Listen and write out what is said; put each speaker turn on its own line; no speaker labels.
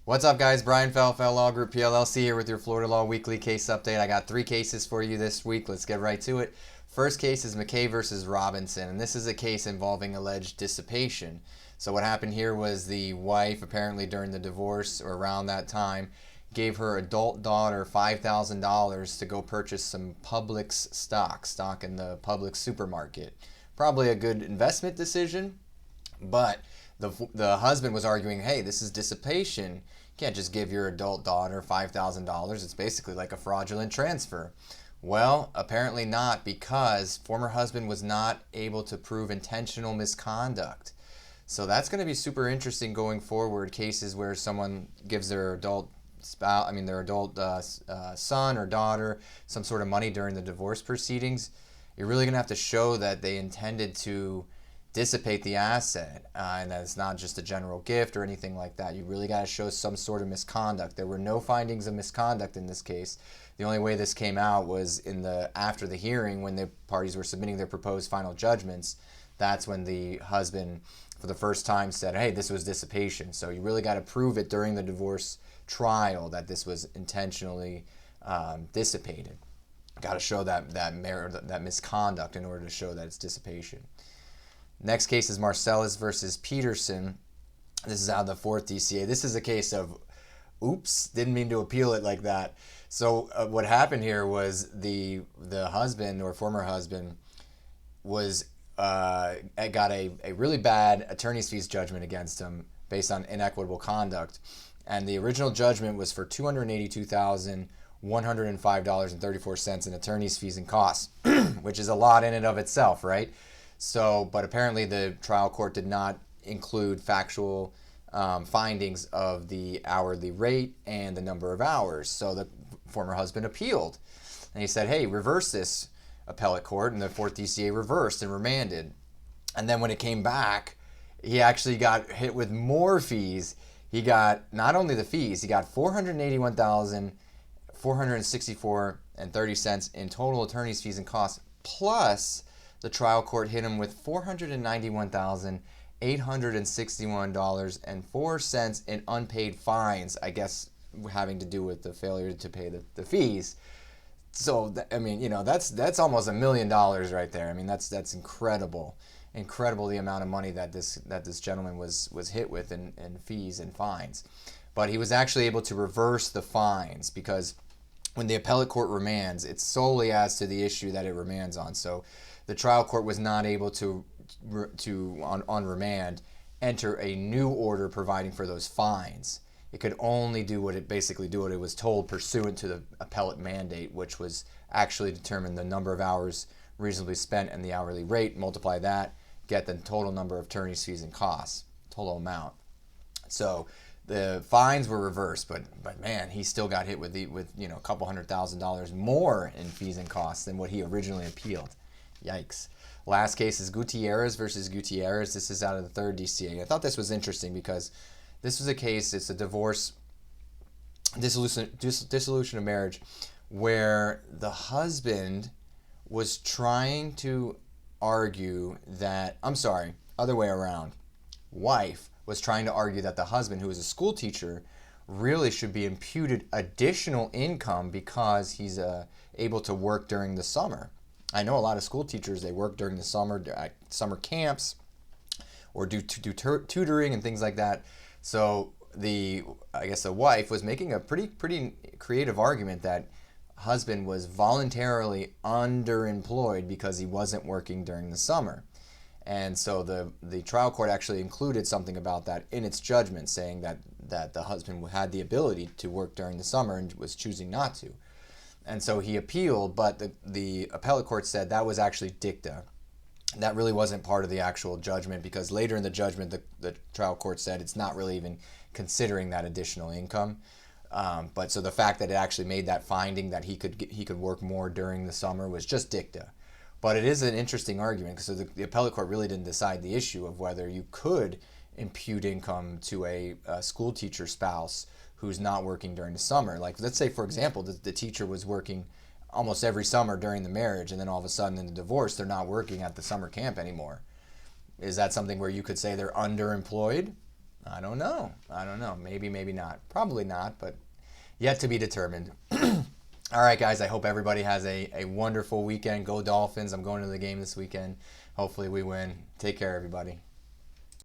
What's up, guys? Brian Felfel, Law Group PLLC here with your Florida Law Weekly case update. I got 3 cases for you this week. Let's get right to it. First case is McKay versus Robinson, and this is a case involving alleged dissipation. So what happened here was the wife, apparently during the divorce or around that time, gave her adult daughter $5,000 to go purchase some Publix stock in the Publix supermarket. Probably a good investment decision, but the husband was arguing, hey, this is dissipation. You can't just give your adult daughter $5,000. It's basically like a fraudulent transfer. Well, apparently not, because former husband was not able to prove intentional misconduct. So that's going to be super interesting going forward. Cases where someone gives their adult spouse, their adult son or daughter some sort of money during the divorce proceedings. You're really going to have to show that they intended to dissipate the asset, and that it's not just a general gift or anything like that. You really got to show some sort of misconduct. There were no findings of misconduct in this case. The only way this came out was after the hearing, when the parties were submitting their proposed final judgments. That's when the husband, for the first time, said, hey, this was dissipation. So you really got to prove it during the divorce trial that this was intentionally dissipated. Got to show that misconduct in order to show that it's dissipation. Next case is Marcellus versus Peterson. This is out of the 4th DCA. This is a case of, oops, didn't mean to appeal it like that. So what happened here was the husband or former husband was got a really bad attorney's fees judgment against him based on inequitable conduct. And the original judgment was for $282,105.34 in attorney's fees and costs, which is a lot in and of itself, right? So, but apparently the trial court did not include factual findings of the hourly rate and the number of hours. So the former husband appealed, and he said, hey, reverse this, appellate court, and the 4th DCA reversed and remanded. And then when it came back, he actually got hit with more fees. He got not only the fees, he got $481,464.30 in total attorney's fees and costs, plus the trial court hit him with $491,861.04 in unpaid fines, I guess having to do with the failure to pay the fees. So, that's almost $1 million right there. That's incredible. Incredible, the amount of money that this gentleman was hit with in fees and fines. But he was actually able to reverse the fines, because when the appellate court remands, it's solely as to the issue that it remands on. So the trial court was not able to on remand enter a new order providing for those fines. It could only do what it was told pursuant to the appellate mandate, which was actually determine the number of hours reasonably spent and the hourly rate, multiply that, get the total number of attorney's fees and costs, total amount. So the fines were reversed, but man, he still got hit with a couple $100,000 more in fees and costs than what he originally appealed. Yikes. Last case is Gutierrez versus Gutierrez. This is out of the 3rd DCA. I thought this was interesting because this was a case, it's a divorce, dissolution of marriage, where the husband was trying to argue that, other way around. Wife was trying to argue that the husband, who is a school teacher, really should be imputed additional income because he's able to work during the summer. I know a lot of school teachers, they work during the summer at summer camps or do tutoring and things like that. So the wife was making a pretty creative argument that husband was voluntarily underemployed because he wasn't working during the summer. And so the trial court actually included something about that in its judgment, saying that the husband had the ability to work during the summer and was choosing not to. And so he appealed, but the appellate court said that was actually dicta. That really wasn't part of the actual judgment, because later in the judgment, the trial court said it's not really even considering that additional income. But so the fact that it actually made that finding that he could work more during the summer was just dicta. But it is an interesting argument, because the appellate court really didn't decide the issue of whether you could impute income to a school teacher spouse who's not working during the summer. Like, let's say, for example, the teacher was working almost every summer during the marriage, and then all of a sudden in the divorce, they're not working at the summer camp anymore. Is that something where you could say they're underemployed? I don't know. Maybe, maybe not. Probably not, but yet to be determined. All right, guys, I hope everybody has a wonderful weekend. Go Dolphins. I'm going to the game this weekend. Hopefully we win. Take care, everybody.